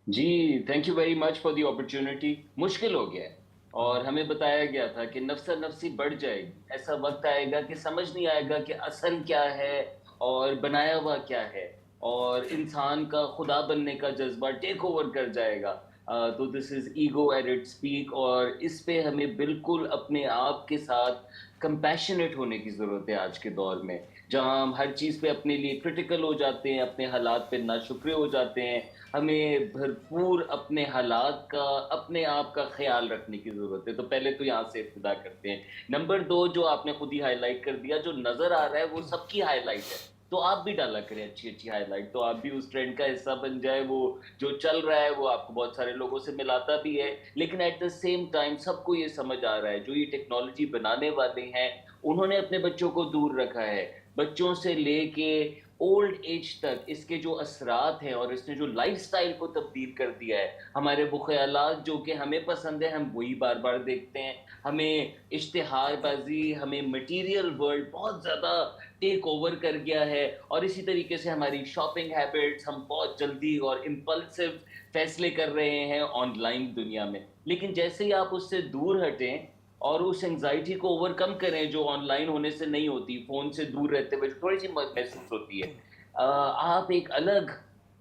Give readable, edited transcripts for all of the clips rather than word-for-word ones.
G, thank you very much for the opportunity. مشکل ہو گیا ہے اور ہمیں بتایا گیا تھا کہ نفسا نفسی بڑھ جائے گی. ایسا وقت آئے گا کہ سمجھ نہیں آئے گا کہ اصل کیا ہے اور بنایا ہوا کیا ہے، اور انسان کا خدا بننے کا جذبہ ٹیک اوور کر جائے گا. تو this is ego at its peak, اور اس پہ ہمیں بالکل اپنے آپ کے ساتھ کمپیشنیٹ ہونے کی ضرورت ہے آج کے دور میں، جہاں ہم ہر چیز پہ اپنے لیے کرٹیکل ہو جاتے ہیں، اپنے حالات پہ ناشکرے ہو جاتے ہیں. ہمیں بھرپور اپنے حالات کا، اپنے آپ کا خیال رکھنے کی ضرورت ہے. تو پہلے تو یہاں سے ابتدا کرتے ہیں. نمبر دو، جو آپ نے خود ہی ہائی لائٹ کر دیا، جو نظر آ رہا ہے وہ سب کی ہائی لائٹ ہے، تو آپ بھی ڈالا کریں اچھی اچھی ہائی لائٹ، تو آپ بھی اس ٹرینڈ کا حصہ بن جائے. وہ جو چل رہا ہے وہ آپ کو بہت سارے لوگوں سے ملاتا بھی ہے، لیکن ایٹ دا سیم ٹائم سب کو یہ سمجھ آ رہا ہے جو یہ ٹیکنالوجی بنانے والے ہیں انہوں نے اپنے بچوں کو دور رکھا ہے. بچوں سے لے کے اولڈ ایج تک اس کے جو اثرات ہیں، اور اس نے جو لائف سٹائل کو تبدیل کر دیا ہے. ہمارے وہ خیالات جو کہ ہمیں پسند ہے ہم وہی بار بار دیکھتے ہیں. ہمیں اشتہار بازی، ہمیں مٹیریل ورلڈ بہت زیادہ ٹیک اوور کر گیا ہے، اور اسی طریقے سے ہماری شاپنگ ہیبٹس، ہم بہت جلدی اور امپلسو فیصلے کر رہے ہیں آن لائن دنیا میں. لیکن جیسے ہی آپ اس سے دور ہٹیں اور اس انگزائٹی کو اوور کم کریں جو آن لائن ہونے سے نہیں ہوتی، فون سے دور رہتے ہوئے تھوڑی سی محسوس ہوتی ہے، آپ ایک الگ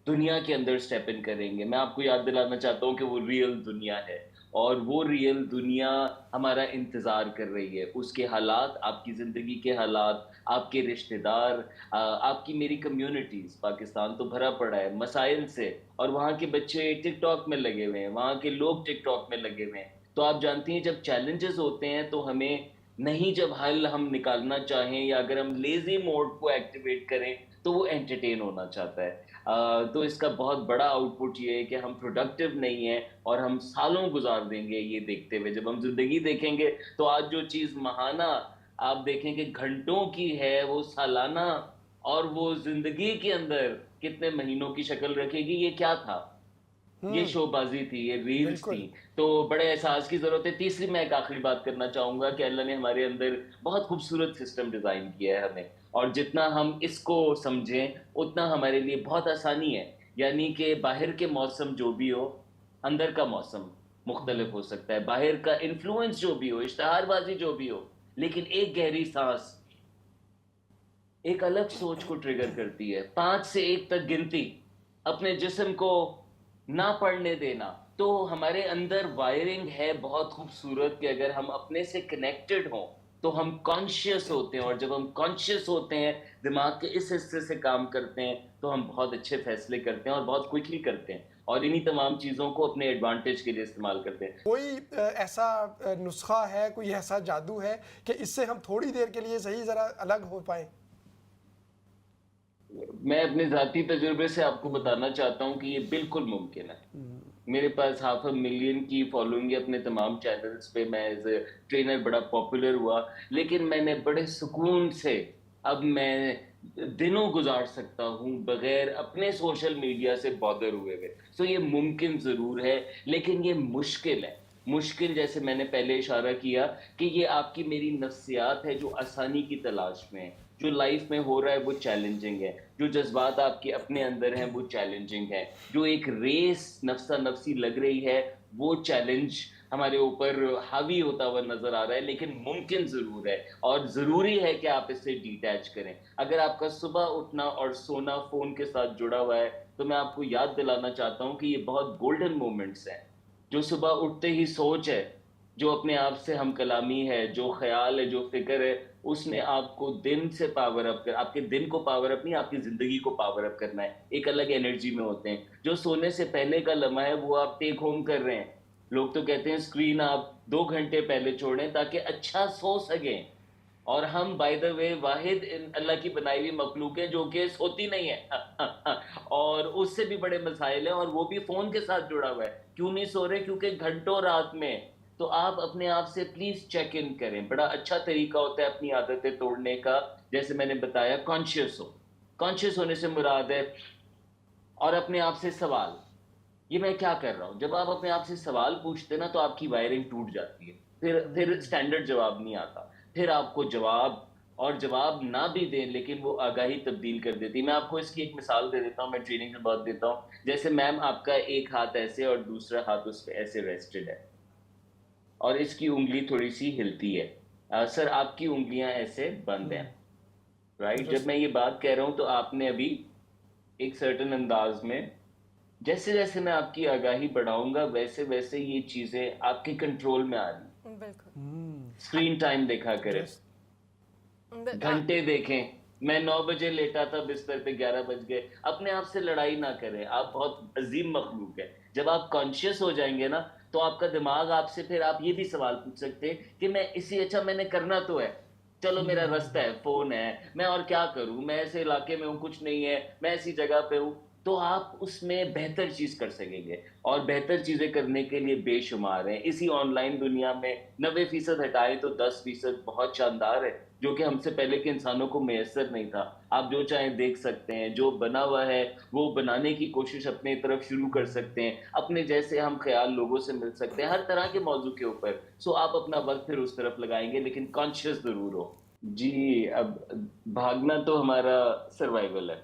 دنیا کے اندر سٹیپ ان کریں گے. میں آپ کو یاد دلانا چاہتا ہوں کہ وہ ریئل دنیا ہے، اور وہ ریئل دنیا ہمارا انتظار کر رہی ہے. اس کے حالات، آپ کی زندگی کے حالات، آپ کے رشتہ دار، آپ کی میری کمیونٹیز. پاکستان تو بھرا پڑا ہے مسائل سے، اور وہاں کے بچے ٹک ٹاک میں لگے ہوئے ہیں، وہاں کے لوگ ٹک ٹاک میں لگے ہوئے ہیں. تو آپ جانتی ہیں جب چیلنجز ہوتے ہیں تو ہمیں نہیں، جب حل ہم نکالنا چاہیں یا اگر ہم لیزی موڈ کو ایکٹیویٹ کریں تو وہ انٹرٹین ہونا چاہتا ہے. تو اس کا بہت بڑا آؤٹ پٹ یہ ہے کہ ہم پروڈکٹیو نہیں ہیں، اور ہم سالوں گزار دیں گے یہ دیکھتے ہوئے. جب ہم زندگی دیکھیں گے تو آج جو چیز ماہانہ آپ دیکھیں کہ گھنٹوں کی ہے، وہ سالانہ اور وہ زندگی کے اندر کتنے مہینوں کی شکل رکھے گی. یہ کیا تھا؟ یہ شو بازی تھی، یہ ریلز بالکل. تھی. تو بڑے احساس کی ضرورت ہے. تیسری، میں ایک آخری بات کرنا چاہوں گا کہ اللہ نے ہمارے اندر بہت خوبصورت سسٹم ڈیزائن کیا ہے ہمیں، اور جتنا ہم اس کو سمجھیں اتنا ہمارے لیے بہت آسانی ہے. یعنی کہ باہر کے موسم جو بھی ہو، اندر کا موسم مختلف ہو سکتا ہے. باہر کا انفلوئنس جو بھی ہو، اشتہار بازی جو بھی ہو، لیکن ایک گہری سانس ایک الگ سوچ کو ٹریگر کرتی ہے. 5 سے 1 تک گنتی اپنے جسم کو نہ پڑھنے دینا. تو ہمارے اندر وائرنگ ہے بہت خوبصورت کہ اگر ہم اپنے سے کنیکٹڈ ہوں تو ہم کانشیس ہوتے ہیں، اور جب ہم کانشیس ہوتے ہیں، دماغ کے اس حصے سے کام کرتے ہیں، تو ہم بہت اچھے فیصلے کرتے ہیں اور بہت کوئکلی کرتے ہیں، اور انہی تمام چیزوں کو اپنے ایڈوانٹیج کے لیے استعمال کرتے ہیں. کوئی ایسا نسخہ ہے، کوئی ایسا جادو ہے کہ اس سے ہم تھوڑی دیر کے لیے صحیح ذرا الگ ہو پائیں؟ میں اپنے ذاتی تجربے سے آپ کو بتانا چاہتا ہوں کہ یہ بالکل ممکن ہے. میرے پاس 500,000 کی فالوئنگ ہے اپنے تمام چینلز پہ. میں ایز اے ٹرینر بڑا پاپولر ہوا، لیکن میں نے بڑے سکون سے اب میں دنوں گزار سکتا ہوں بغیر اپنے سوشل میڈیا سے بادر ہوئے ہوئے. سو یہ ممکن ضرور ہے، لیکن یہ مشکل ہے. مشکل، جیسے میں نے پہلے اشارہ کیا کہ یہ آپ کی میری نفسیات ہے جو آسانی کی تلاش میں ہے. جو لائف میں ہو رہا ہے وہ چیلنجنگ ہے، جو جذبات آپ کے اپنے اندر ہیں وہ چیلنجنگ ہے، جو ایک ریس نفسا نفسی لگ رہی ہے وہ چیلنج ہمارے اوپر حاوی ہوتا ہوا نظر آ رہا ہے. لیکن ممکن ضرور ہے، اور ضروری ہے کہ آپ اس سے ڈیٹیچ کریں. اگر آپ کا صبح اٹھنا اور سونا فون کے ساتھ جڑا ہوا ہے تو میں آپ کو یاد دلانا چاہتا ہوں کہ یہ بہت گولڈن مومنٹس ہیں. جو صبح اٹھتے ہی سوچ ہے، جو اپنے آپ سے ہم کلامی ہے، جو خیال ہے، جو فکر ہے، اس نے آپ کو دن سے پاور اپ کر، آپ کے دن کو پاور اپ نہیں، آپ کی زندگی کو پاور اپ کرنا ہے. ایک الگ انرجی میں ہوتے ہیں. جو سونے سے پہلے کا لمحہ ہے وہ آپ ٹیک ہوم کر رہے ہیں. لوگ تو کہتے ہیں اسکرین آپ 2 گھنٹے پہلے چھوڑیں تاکہ اچھا سو سکیں، اور ہم بائی دا وے واحد اللہ کی بنائی ہوئی مخلوق ہیں جو کہ سوتی نہیں ہے. اور اس سے بھی بڑے مسائل ہیں، اور وہ بھی فون کے ساتھ جڑا ہوا ہے. کیوں نہیں سو رہے؟ کیونکہ گھنٹوں رات میں. تو آپ اپنے آپ سے پلیز چیک ان کریں. بڑا اچھا طریقہ ہوتا ہے اپنی عادتیں توڑنے کا، جیسے میں نے بتایا کانشیس ہو. کانشیس ہونے سے مراد ہے، اور اپنے آپ سے سوال، یہ میں کیا کر رہا ہوں. جب آپ اپنے آپ سے سوال پوچھتے نا تو آپ کی وائرنگ ٹوٹ جاتی ہے. پھر اسٹینڈرڈ جواب نہیں آتا، پھر آپ کو جواب اور جواب نہ بھی دیں لیکن وہ آگاہی تبدیل کر دیتی. میں آپ کو اس کی ایک مثال دے دیتا ہوں, میں ٹریننگ میں بہت دیتا ہوں. جیسے میم آپ کا ایک ہاتھ ایسے اور دوسرا ہاتھ اس پہ ایسے ریسٹڈ ہے اور اس کی انگلی تھوڑی سی ہلتی ہے. سر آپ کی انگلیاں ایسے بند ہیں, رائٹ؟ جب درست. میں یہ بات کہہ رہا ہوں تو آپ نے ابھی ایک سرٹن انداز میں, جیسے جیسے میں آپ کی آگاہی بڑھاؤں گا ویسے ویسے یہ چیزیں آپ کے کنٹرول میں آ رہی. بالکل. اسکرین ٹائم دیکھا کریں, درست. گھنٹے دیکھیں. میں 9 بجے لیٹا تھا بستر پہ, 11 بج گئے. اپنے آپ سے لڑائی نہ کریں, آپ بہت عظیم مخلوق ہے. جب آپ کانشیس ہو جائیں گے نا تو آپ کا دماغ آپ سے پھر آپ یہ بھی سوال پوچھ سکتے ہیں کہ میں اسی, اچھا میں نے کرنا تو ہے, چلو میرا رستہ ہے, فون ہے, میں اور کیا کروں, میں ایسے علاقے میں ہوں, کچھ نہیں ہے, میں ایسی جگہ پہ ہوں. تو آپ اس میں بہتر چیز کر سکیں گے, اور بہتر چیزیں کرنے کے لیے بے شمار ہیں. اسی آن لائن دنیا میں 90% ہٹائے تو 10% بہت شاندار ہے, جو کہ ہم سے پہلے کے انسانوں کو میسر نہیں تھا. آپ جو چاہیں دیکھ سکتے ہیں, جو بنا ہوا ہے وہ بنانے کی کوشش اپنے طرف شروع کر سکتے ہیں, اپنے جیسے ہم خیال لوگوں سے مل سکتے ہیں ہر طرح کے موضوع کے اوپر. سو آپ اپنا وقت پھر اس طرف لگائیں گے, لیکن کانشیس ضرور ہو. جی, اب بھاگنا تو ہمارا سروائیول ہے.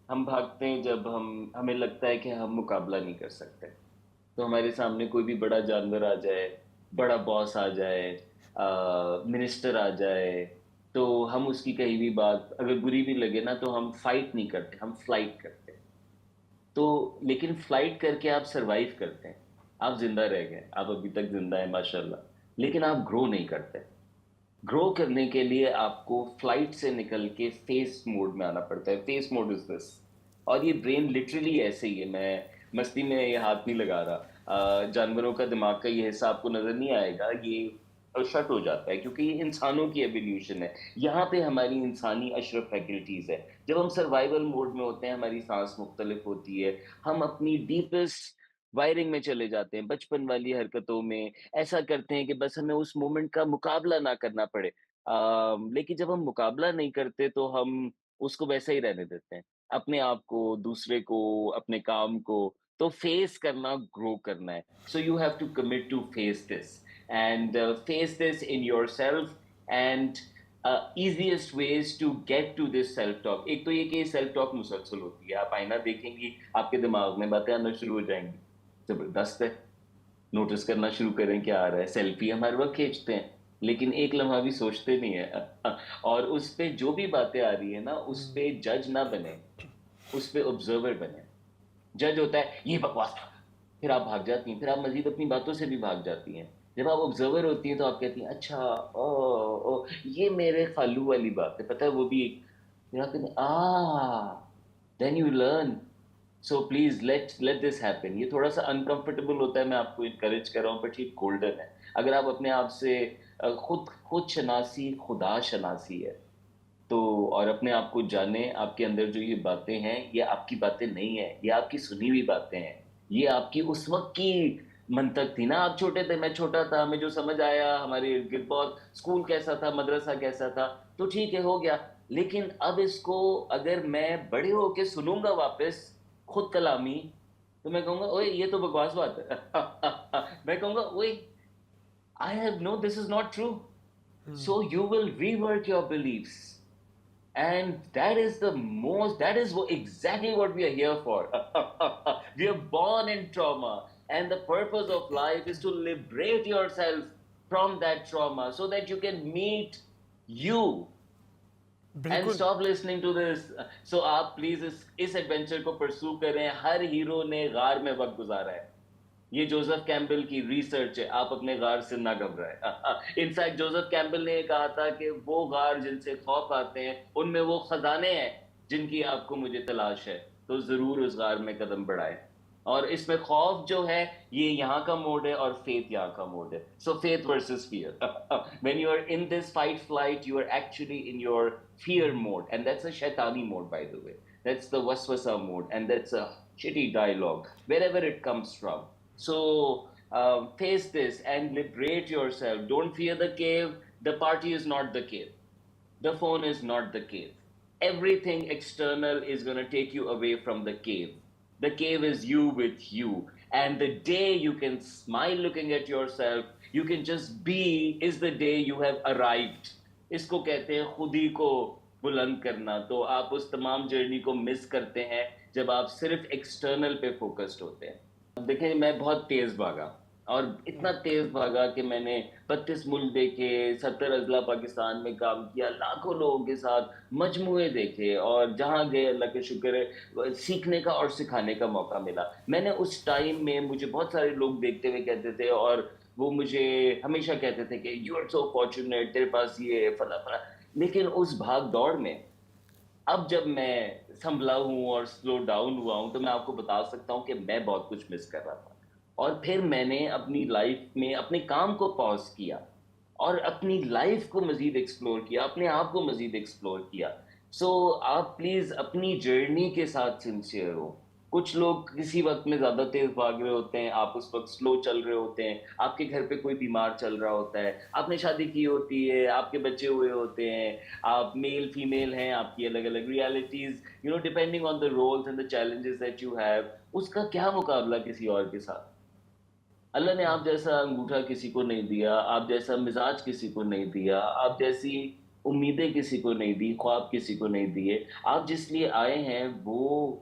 ہم بھاگتے ہیں جب ہمیں لگتا ہے کہ ہم مقابلہ نہیں کر سکتے. تو ہمارے سامنے کوئی بھی بڑا جانور آ جائے, بڑا باس آ جائے, منسٹر آ جائے, تو ہم اس کی کہیں بھی بات اگر بری بھی لگے نا تو ہم فائٹ نہیں کرتے, ہم فلائٹ کرتے ہیں. تو لیکن فلائٹ کر کے آپ سروائیو کرتے ہیں, آپ زندہ رہ گئے, آپ ابھی تک زندہ ہیں ماشاءاللہ, لیکن آپ گرو نہیں کرتے. گرو کرنے کے لیے آپ کو فلائٹ سے نکل کے فیس موڈ میں آنا پڑتا ہے. فیس موڈ از دس, اور یہ برین لٹرلی ایسے ہی ہے. میں مستی میں یہ ہاتھ نہیں لگا رہا. جانوروں کا دماغ کا یہ حصہ آپ کو نظر نہیں آئے گا, یہ شٹ ہو جاتا ہے کیونکہ یہ انسانوں کی ایولیوشن ہے. یہاں پہ ہماری انسانی اشرف فیکلٹیز ہے. جب ہم سروائیول موڈ میں ہوتے ہیں ہماری سانس مختلف ہوتی ہے, ہم اپنی ڈیپسٹ وائرنگ میں چلے جاتے ہیں, بچپن والی حرکتوں میں ایسا کرتے ہیں کہ بس ہمیں اس مومنٹ کا مقابلہ نہ کرنا پڑے. لیکن جب ہم مقابلہ نہیں کرتے تو ہم اس کو ویسا ہی رہنے دیتے ہیں, اپنے آپ کو, دوسرے کو, اپنے کام کو. تو فیس کرنا گرو کرنا ہے. So you have to commit to face this and face this in yourself. And easiest ways to get to this self talk, ایک تو یہ کہ سیلف ٹاک مسلسل ہوتی ہے. آپ آئینہ دیکھیں گی, آپ کے دماغ میں باتیں آنا شروع ہو جائیں گی. زبردست ہے, نوٹس کرنا شروع کریں کیا آ رہا ہے. سیلفی ہم ہر وقت کھینچتے ہیں لیکن ایک لمحہ بھی سوچتے نہیں ہیں. اور اس پہ جو بھی باتیں آ رہی ہیں نا اس پہ جج نہ بنے, اس پہ آبزرور بنے. جج ہوتا ہے یہ بکواس تھا, پھر آپ بھاگ جاتی ہیں, پھر آپ مزید اپنی باتوں سے بھی بھاگ جاتی ہیں. جب آپ آبزرور ہوتی ہیں تو آپ کہتی ہیں اچھا او یہ میرے خالو والی بات ہے, پتہ ہے وہ بھی ایک, پھر آپ کہتے ہیں then you learn. So please let this happen. یہ تھوڑا سا انکمفرٹیبل ہوتا ہے, میں آپ کو انکریج کر رہا ہوں, بٹ یہ گولڈن ہے. اگر آپ اپنے آپ سے خود شناسی خدا شناسی ہے تو, اور اپنے آپ کو جانیں, آپ کے اندر جو یہ باتیں ہیں یہ آپ کی باتیں نہیں ہیں, یہ آپ کی سنی ہوئی باتیں ہیں, یہ آپ کی اس وقت کی منطق تھی نا. آپ چھوٹے تھے, میں چھوٹا تھا, ہمیں جو سمجھ آیا, ہمارے ارد گرد بہت اسکول کیسا تھا, مدرسہ کیسا تھا, تو ٹھیک ہے ہو گیا. لیکن اب اس کو اگر میں بڑے ہو کے سنوں گا واپس خود کلامی, تو میں کہوں گا اوئے یہ تو بکواس بات ہے. میں کہوں گا اوئے I have no, this is not true. So you will rework your beliefs. And that is exactly what we are here for. We are born in trauma. And the purpose of life is to liberate yourself from that trauma so that you can meet you. And بالکل. Stop listening to this. So آپ please us adventure کو پرسو کریں. ہر hero نے غار میں وقت گزارا ہے. یہ جوزف کیمبل کی ریسرچ ہے, آپ اپنے غار سے نہ گھبرائیں. انفیکٹ جوزف کیمبل نے یہ کہا تھا کہ وہ غار جن سے خوف آتے ہیں ان میں وہ خزانے ہیں جن کی آپ کو مجھے تلاش ہے, تو ضرور اس غار میں قدم بڑھائیں. اور اس میں خوف جو ہے یہ یہاں کا موڈ ہے اور فیتھ یہاں کا موڈ ہے. So faith versus fear. when you are in this fight flight you are actually in your fear mode, and that's a shaitani mode, by the way. That's the waswasa mode, and that's a shitty dialogue wherever it comes from. So face this and liberate yourself. Don't fear the cave. The party is not the cave. The phone is not the cave. Everything external is going to take you away from the cave. The cave is you with you. And the day you can smile looking at yourself, you can just be, is the day you have arrived. اس کو کہتے ہیں خود ہی کو بلند کرنا. تو آپ اس تمام جرنی کو مس کرتے ہیں جب آپ صرف ایکسٹرنل پہ فوکسڈ ہوتے ہیں. دیکھیں میں بہت تیز بھاگا اور اتنا تیز بھاگا کہ میں نے 32 ملک دیکھے، 70 اضلاع پاکستان میں کام کیا، لاکھوں لوگوں کے ساتھ مجموعے دیکھے، اور جہاں گئے اللہ کا شکر ہے سیکھنے کا اور سکھانے کا موقع ملا. میں نے اس ٹائم میں، مجھے بہت سارے لوگ دیکھتے ہوئے کہتے تھے اور وہ مجھے ہمیشہ کہتے تھے کہ یو آر سو فارچونیٹ، تیرے پاس یہ فلاں فلاں. لیکن اس بھاگ دوڑ میں اب جب میں سنبھلا ہوں اور سلو ڈاؤن ہوا ہوں تو میں آپ کو بتا سکتا ہوں کہ میں بہت کچھ مس کر رہا تھا. اور پھر میں نے اپنی لائف میں اپنے کام کو پاز کیا اور اپنی لائف کو مزید ایکسپلور کیا، اپنے آپ کو مزید ایکسپلور کیا. سو آپ پلیز اپنی جرنی کے ساتھ سنسیئر ہو. کچھ لوگ کسی وقت میں زیادہ تیز بھاگ رہے ہوتے ہیں، آپ اس وقت سلو چل رہے ہوتے ہیں، آپ کے گھر پہ کوئی بیمار چل رہا ہوتا ہے، آپ نے شادی کی ہوتی ہے، آپ کے بچے ہوئے ہوتے ہیں، آپ میل فیمیل ہیں، آپ کی الگ الگ realities, depending on the rules and the challenges that you have. اس کا کیا مقابلہ کسی اور کے ساتھ؟ اللہ نے آپ جیسا انگوٹھا کسی کو نہیں دیا، آپ جیسا مزاج کسی کو نہیں دیا، آپ جیسی امیدیں کسی کو نہیں دی، خواب کسی کو نہیں دیے. آپ جس لیے آئے ہیں وہ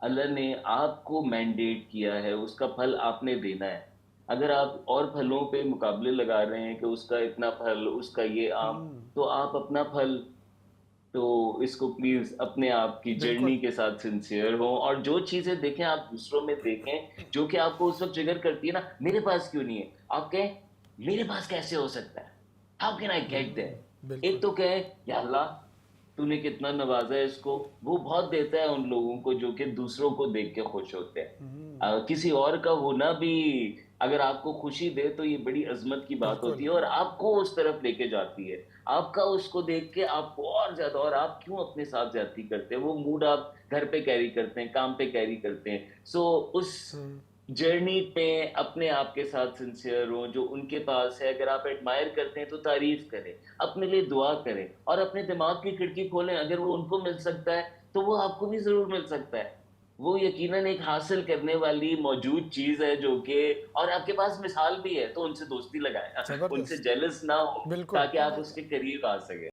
اللہ نے آپ کو مینڈیٹ کیا ہے، اس کا پھل آپ نے دینا ہے. اگر آپ اور پھلوں پہ مقابلے لگا رہے ہیں کہ اس کا اتنا پھل، اس کا یہ آم، تو آپ اپنا پھل، تو اس کو پلیز اپنے آپ کی بالکل. جرنی کے ساتھ سنسیئر ہوں. اور جو چیزیں دیکھیں آپ دوسروں میں دیکھیں جو کہ آپ کو اس وقت ٹریگر کرتی ہے نا، میرے پاس کیوں نہیں ہے، آپ کہیں میرے پاس کیسے ہو سکتا ہے، ہاؤ کین آئی گیٹ دیر. ایک بالکل. تو کہیں یا اللہ تو نے کتنا نوازا ہے اس کو. وہ بہت دیتا ہے ان لوگوں کو جو کہ دوسروں کو دیکھ کے خوش ہوتے ہیں. کسی اور کا ہونا بھی اگر آپ کو خوشی دے تو یہ بڑی عظمت کی بات بالکل. ہوتی ہے اور آپ کو اس طرف لے کے جاتی ہے. آپ کا اس کو دیکھ کے آپ کو اور زیادہ، اور آپ کیوں اپنے ساتھ زیادتی کرتے ہیں، وہ موڈ آپ گھر پہ کیری کرتے ہیں، کام پہ کیری کرتے ہیں. سو اس جرنی پہ اپنے آپ کے ساتھ سنسیئر ہوں جو ان کے پاس ہے. اگر آپ ایڈمائر کرتے ہیں تو تعریف کریں، اپنے لیے دعا کریں اور اپنے دماغ کی کھڑکی کھولیں. اگر وہ ان کو مل سکتا ہے تو وہ آپ کو بھی ضرور مل سکتا ہے. وہ یقیناً ایک حاصل کرنے والی موجود چیز ہے جو کہ، اور آپ کے پاس مثال بھی ہے تو ان سے دوستی لگائیں، ان سے زبردست. جیلس نہ ہو بالکل. تاکہ آپ اس کے قریب آ سکیں.